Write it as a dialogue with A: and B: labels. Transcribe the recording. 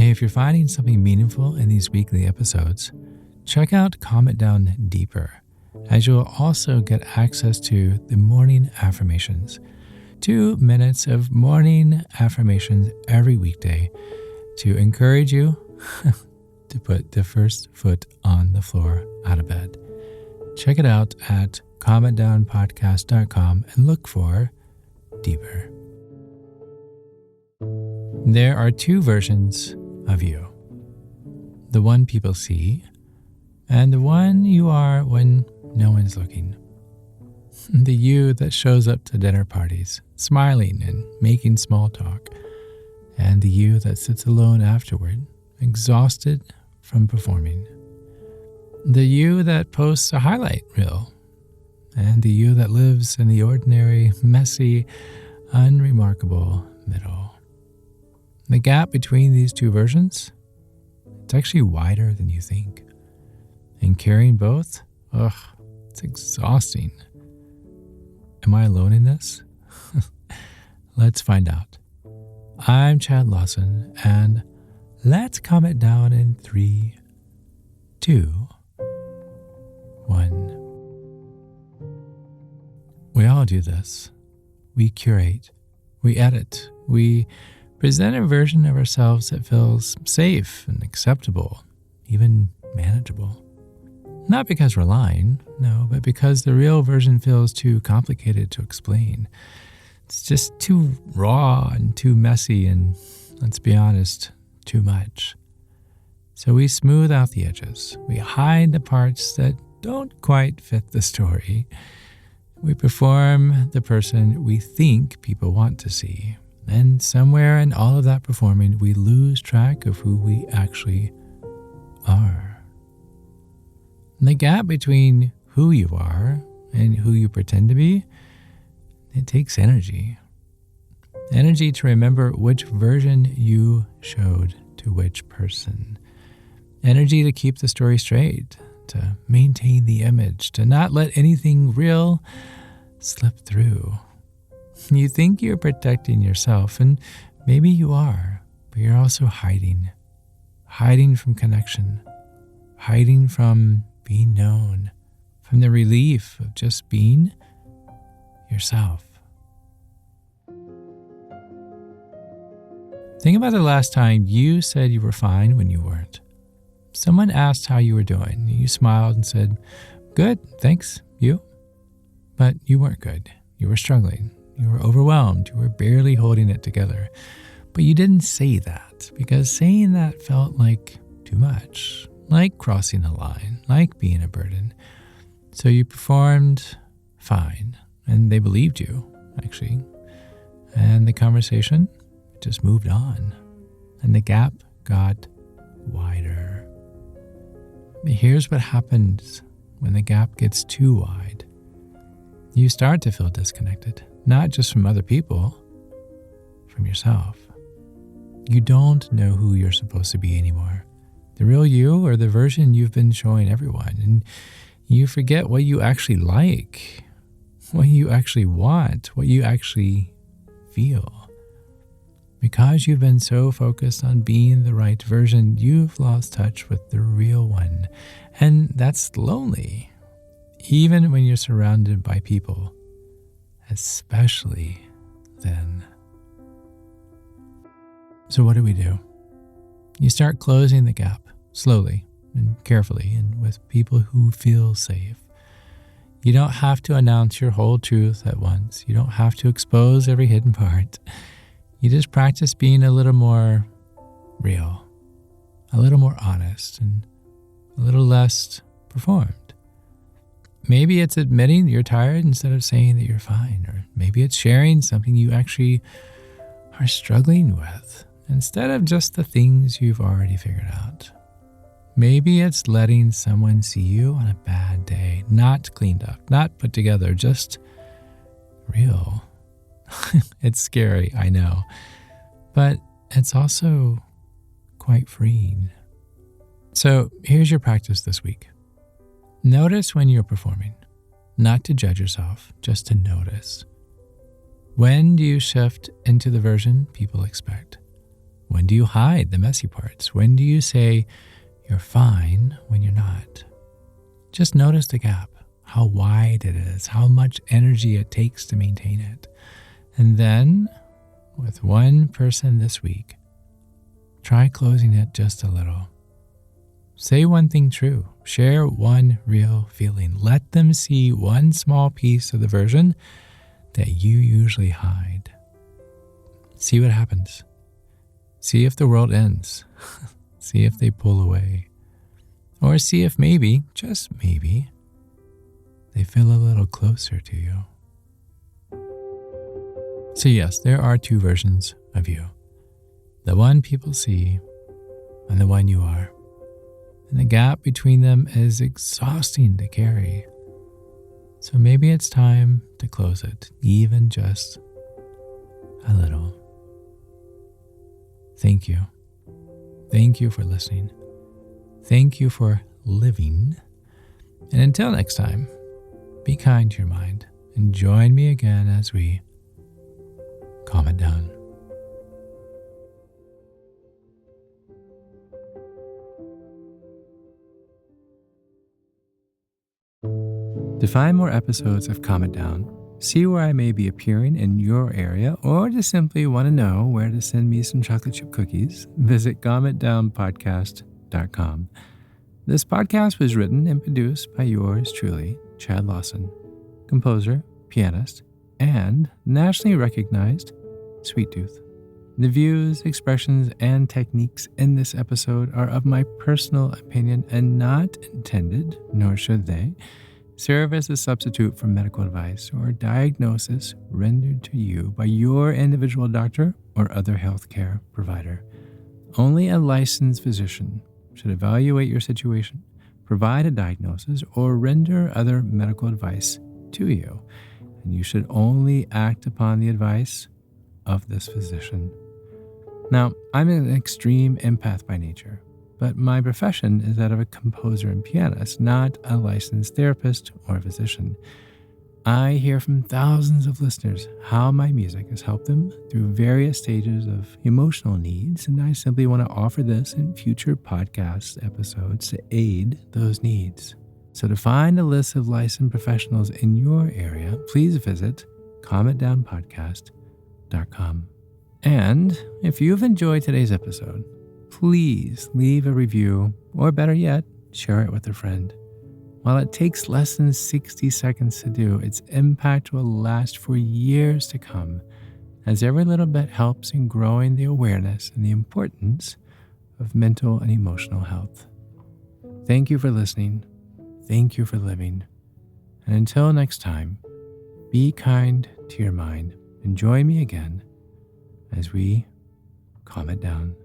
A: Hey, if you're finding something meaningful in these weekly episodes, check out Comment Down Deeper, as you'll also get access to the morning affirmations. 2 minutes of morning affirmations every weekday to encourage you to put the first foot on the floor out of bed. Check it out at commentdownpodcast.com and look for Deeper. There are 2 versions of you. The one people see, and the one you are when no one's looking. The you that shows up to dinner parties, smiling and making small talk, and the you that sits alone afterward, exhausted from performing. The you that posts a highlight reel, and the you that lives in the ordinary, messy, unremarkable middle. The gap between these 2 versions, it's actually wider than you think. And carrying both, it's exhausting. Am I alone in this? Let's find out. I'm Chad Lawson, and let's calm it down in 3, 2, 1. We all do this. We curate, we edit, we present a version of ourselves that feels safe and acceptable, even manageable. Not because we're lying, no, but because the real version feels too complicated to explain. It's just too raw and too messy and, let's be honest, too much. So we smooth out the edges. We hide the parts that don't quite fit the story. We perform the person we think people want to see. And somewhere in all of that performing, we lose track of who we actually are. And the gap between who you are and who you pretend to be, it takes energy. Energy to remember which version you showed to which person. Energy to keep the story straight, to maintain the image, to not let anything real slip through. You think you're protecting yourself, and maybe you are, but you're also hiding. Hiding from connection. Hiding from being known. From the relief of just being yourself. Think about the last time you said you were fine when you weren't. Someone asked how you were doing. You smiled and said, "Good, thanks, you?" But you weren't good. You were struggling. You were overwhelmed. You were barely holding it together. But you didn't say that because saying that felt like too much, like crossing a line, like being a burden. So you performed fine, and they believed you, actually. And the conversation just moved on, and the gap got wider. Here's what happens when the gap gets too wide. You start to feel disconnected. Not just from other people, from yourself. You don't know who you're supposed to be anymore. The real you or the version you've been showing everyone. And you forget what you actually like, what you actually want, what you actually feel. Because you've been so focused on being the right version, you've lost touch with the real one. And that's lonely, even when you're surrounded by people. Especially then. So what do? You start closing the gap slowly and carefully and with people who feel safe. You don't have to announce your whole truth at once. You don't have to expose every hidden part. You just practice being a little more real, a little more honest, and a little less performed. Maybe it's admitting you're tired instead of saying that you're fine. Or maybe it's sharing something you actually are struggling with instead of just the things you've already figured out. Maybe it's letting someone see you on a bad day, not cleaned up, not put together, just real. It's scary, I know. But it's also quite freeing. So here's your practice this week. Notice when you're performing, not to judge yourself, just to notice. When do you shift into the version people expect? When do you hide the messy parts? When do you say you're fine when you're not? Just notice the gap, how wide it is, how much energy it takes to maintain it. And then, with one person this week, try closing it just a little. Say one thing true. Share one real feeling. Let them see one small piece of the version that you usually hide. See what happens. See if the world ends. See if they pull away. Or see if maybe, just maybe, they feel a little closer to you. So yes, there are two versions of you. The one people see and the one you are. And the gap between them is exhausting to carry. So maybe it's time to close it, even just a little. Thank you. Thank you for listening. Thank you for living. And until next time, be kind to your mind and join me again as we calm it down. To find more episodes of Calm It Down, see where I may be appearing in your area, or just simply want to know where to send me some chocolate chip cookies, visit calmitdownpodcast.com. This podcast was written and produced by yours truly, Chad Lawson, composer, pianist, and nationally recognized Sweet Tooth. The views, expressions, and techniques in this episode are of my personal opinion and not intended, nor should they, serve as a substitute for medical advice or diagnosis rendered to you by your individual doctor or other healthcare provider. Only a licensed physician should evaluate your situation, provide a diagnosis, or render other medical advice to you, and you should only act upon the advice of this physician. Now, I'm an extreme empath by nature, but my profession is that of a composer and pianist, not a licensed therapist or physician. I hear from thousands of listeners how my music has helped them through various stages of emotional needs, and I simply want to offer this in future podcast episodes to aid those needs. So to find a list of licensed professionals in your area, please visit calmitdownpodcast.com. And if you've enjoyed today's episode, please leave a review, or better yet, share it with a friend. While it takes less than 60 seconds to do, its impact will last for years to come, as every little bit helps in growing the awareness and the importance of mental and emotional health. Thank you for listening. Thank you for living. And until next time, be kind to your mind and join me again as we calm it down.